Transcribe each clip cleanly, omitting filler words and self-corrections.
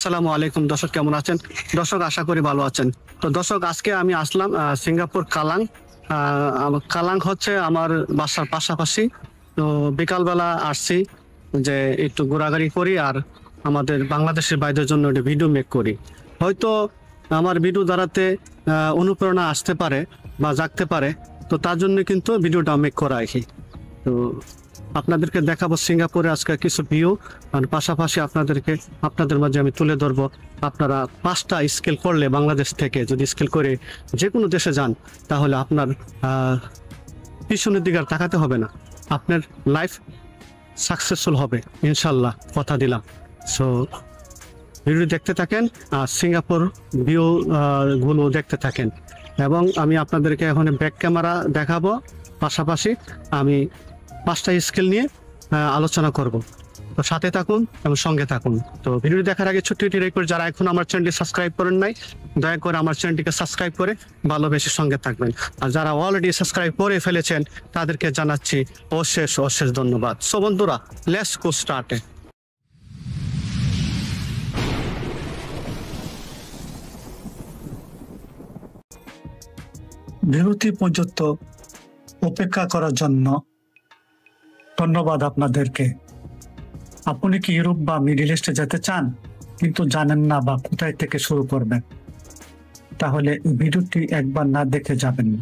আসসালামু আলাইকুম দর্শক, কেমন আছেন? দর্শক, আশা করি ভালো আছেন। তো দর্শক, আজকে আমি আসলাম সিঙ্গাপুর কালাং। কালাং হচ্ছে আমার বাসার পাশাপাশি। তো বিকালবেলা আসছি যে একটু ঘোরাঘুরি করি আর আমাদের বাংলাদেশের বাইরের জন্য একটা ভিডিও মেক করি। হয়তো আমার ভিডিও দ্বারাতে অনুপ্রেরণা আসতে পারে বা জাগতে পারে। তো তার জন্য কিন্তু ভিডিওটা মেক করা আর কি। তো আপনাদেরকে দেখাবো সিঙ্গাপুরে আজকে কিছু ভিউ, আর পাশাপাশি আপনাদের মাঝে আমি তুলে ধরবো আপনারা 5টা স্কিল করলে বাংলাদেশ থেকে যদি স্কিল করে যে কোনো দেশে যান, তাহলে আপনার পিছনের দিকে আর তাকাতে হবে না, আপনার লাইফ সাকসেসফুল হবে ইনশাল্লাহ, কথা দিলাম। সো ভিডিও দেখতে থাকেন আর সিঙ্গাপুর ভিউ গুলো দেখতে থাকেন, এবং আমি আপনাদেরকে এখন ব্যাক ক্যামেরা দেখাবো। পাশাপাশি আমি 5টা স্কিল নিয়ে আলোচনা করব। তো সাথে থাকুন এবং সঙ্গে থাকুন। তো ভিডিও দেখার আগে ছোট্ট একটি রিকোয়েস্ট, যারা এখন আমার চ্যানেলটি সাবস্ক্রাইব করেন নাই, দয়া করে আমার চ্যানেলটিকে সাবস্ক্রাইব করে ভালোবেসে সঙ্গে থাকবেন। আর যারা অলরেডি সাবস্ক্রাইব করে ফেলেছেন তাদেরকে জানাচ্ছি অশেষ অশেষ ধন্যবাদ। সো বন্ধুরা, লেটস গো স্টার্ট। বিরতি পর্যন্ত অপেক্ষা করার জন্য ধন্যবাদ আপনাদেরকে। আপনি কি ইউরোপ বা মিডল ইস্টে যেতে চান কিন্তু জানেন না বা কোথায় থেকে শুরু করবেন, তাহলে ভিডিওটি একবার না দেখে যাবেন না।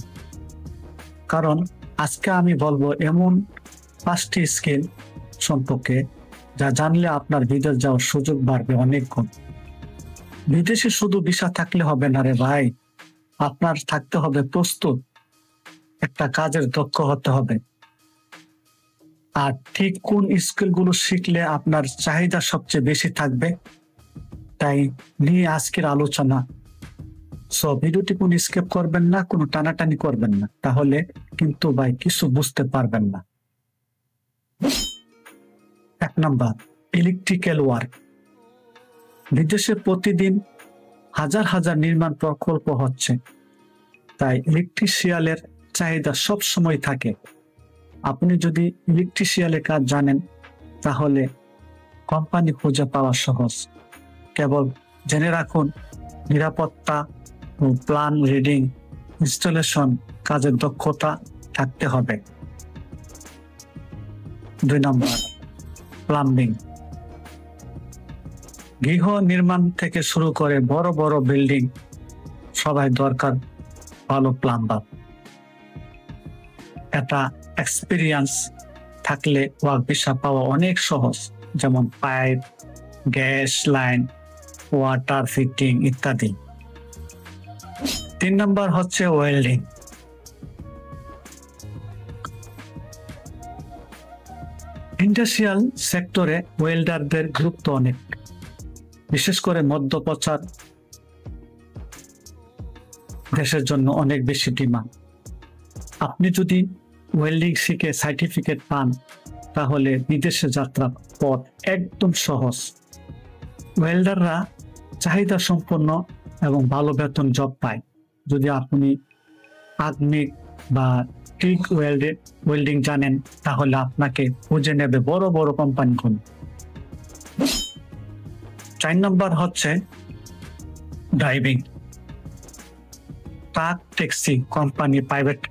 কারণ আজকে আমি বলবো এমন 5টি স্কিল সম্পর্কে যা জানলে আপনার বিদেশ যাওয়ার সুযোগ বাড়বে অনেক গুণ। বিদেশে শুধু ভিসা থাকলে হবে না রে ভাই, আপনার থাকতে হবে প্রস্তুত, একটা কাজের দক্ষ হতে হবে, আর ঠিক কোন স্কিলগুলো শিখলে আপনার চাহিদা সবচেয়ে বেশি থাকবে তাই নিয়ে আজকের আলোচনা। সো ভিডিওটি কোনো স্কিপ করবেন না, কোনো টানাটানি করবেন না, তাহলে কিন্তু ভাই কিছু বুঝতে পারবেন না। 1 নাম্বার, ইলেকট্রিক্যাল ওয়ার্ক। বিদেশে প্রতিদিন হাজার হাজার নির্মাণ প্রকল্প হচ্ছে, তাই ইলেকট্রিশিয়ানের চাহিদা সব সময় থাকে। আপনি যদি ইলেকট্রিশিয়ানের কাজ জানেন তাহলে কোম্পানি খুঁজে পাওয়া সহজ। কেবল জেনে রাখুন, নিরাপত্তা ও প্ল্যান রিডিং, ইনস্টলেশন কাজের দক্ষতা থাকতে হবে। 2 নম্বর, প্লাম্বিং। গৃহ নির্মাণ থেকে শুরু করে বড় বড় বিল্ডিং সবাই দরকার ভালো প্লাম্বার। এটা এক্সপিরিয়েন্স থাকলে ওয়ার্ক ভিসা পাওয়া অনেক সহজ, যেমন pipe, gas line, water fitting ইত্যাদি। 3 নম্বর হচ্ছে ওয়েল্ডিং। ইন্ডাস্ট্রিয়াল সেক্টরে ওয়েল্ডারদের গুরুত্ব অনেক, বিশেষ করে মধ্যপ্রাচ্য দেশের জন্য অনেক বেশি ডিমান্ড। আপনি যদি ওয়েল্ডিং শিখে সার্টিফিকেট পান তাহলে বিদেশে যাত্রার পথ একদম সহজ। ওয়েল্ডাররা চাহিদা সম্পন্ন এবং ভালো বেতন জব পায়। যদি আপনি আধুনিক বা টিক ওয়েল্ডিং জানেন তাহলে আপনাকে খুঁজে নেবে বড় বড় কোম্পানিগুলো। 4 নম্বর হচ্ছে driving. Truck, taxi, company, private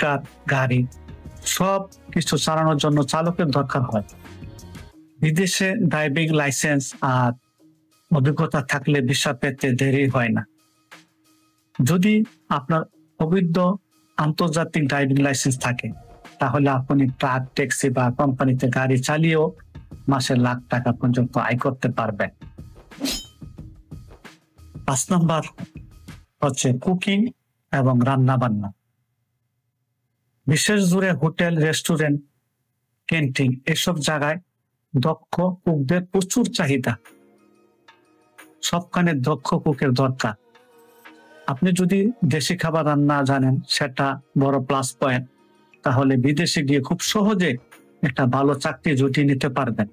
car, গাড়ি সব কিছু চালানোর জন্য চালকের দরকার হয়। বিদেশে ড্রাইভিং লাইসেন্স আর অভিজ্ঞতা থাকলে ভিসা পেতে দেরি হয় না। যদি আপনার অবৈধ আন্তর্জাতিক ড্রাইভিং লাইসেন্স থাকে তাহলে আপনি ট্রাক, ট্যাক্সি বা কোম্পানিতে গাড়ি চালিয়েও মাসে লাখ টাকা পর্যন্ত আয় করতে পারবেন। 5 নম্বর হচ্ছে কুকিং এবং রান্না বান্না। বিশেষ জুড়ে হোটেল, রেস্টুরেন্ট, ক্যান্টিন এসব জায়গায় দক্ষ কুকদের প্রচুর চাহিদা। সবখানে দক্ষ কুকের দরকার। আপনি যদি দেশি খাবার রান্না জানেন সেটা বড় প্লাস পয়েন্ট, তাহলে বিদেশে গিয়ে খুব সহজে একটা ভালো চাকরি জুটিয়ে নিতে পারবেন।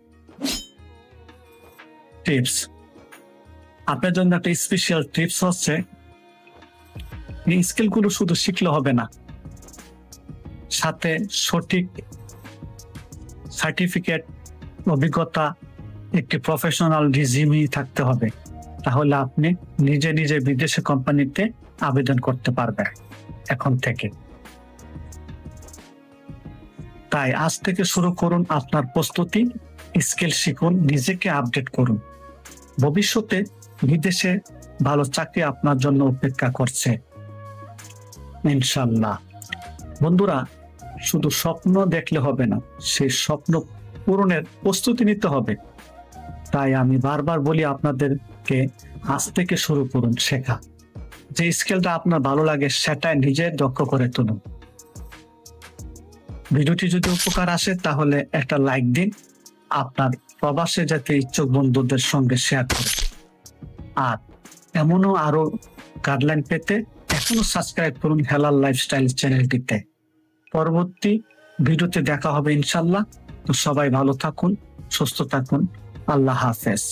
টিপস, আপনার জন্য একটা স্পেশাল টিপস হচ্ছে, এই স্কিলগুলো শুধু শিখলে হবে না, সাথে সঠিক সার্টিফিকেট, অভিজ্ঞতা একটি প্রফেশনাল রিজিউমি থাকতে হবে, তাহলে আপনি নিজে নিজে বিদেশি কোম্পানিতে আবেদন করতে পারবেন এখন থেকে। তাই আজ থেকে শুরু করুন আপনার প্রস্তুতি, স্কিল শিখুন, নিজেকে আপডেট করুন। ভবিষ্যতে বিদেশে ভালো চাকরি আপনার জন্য অপেক্ষা করছে ইনশাল্লাহ। বন্ধুরা, শুধু স্বপ্ন দেখলে হবে না, সেই স্বপ্ন পূরণের প্রস্তুতি নিতে হবে। তাই আমি বারবার বলি আপনাদেরকে, আজ থেকে শুরু করুন শেখা। যে স্কিলটা আপনার ভালো লাগে সেটাই নিজের দক্ষ করে তুলুন। ভিডিওটি যদি উপকার আসে তাহলে একটা লাইক দিন, আপনার প্রবাসে যেতে ইচ্ছুক বন্ধুদের সঙ্গে শেয়ার করুন। আর এমনও আরো গাইডলাইন পেতে এখনো সাবস্ক্রাইব করুন হেলাল লাইফস্টাইল চ্যানেলটিতে। পরবর্তী ভিডিওতে দেখা হবে ইনশাল্লাহ। তো সবাই ভালো থাকুন, সুস্থ থাকুন। আল্লাহ হাফেজ।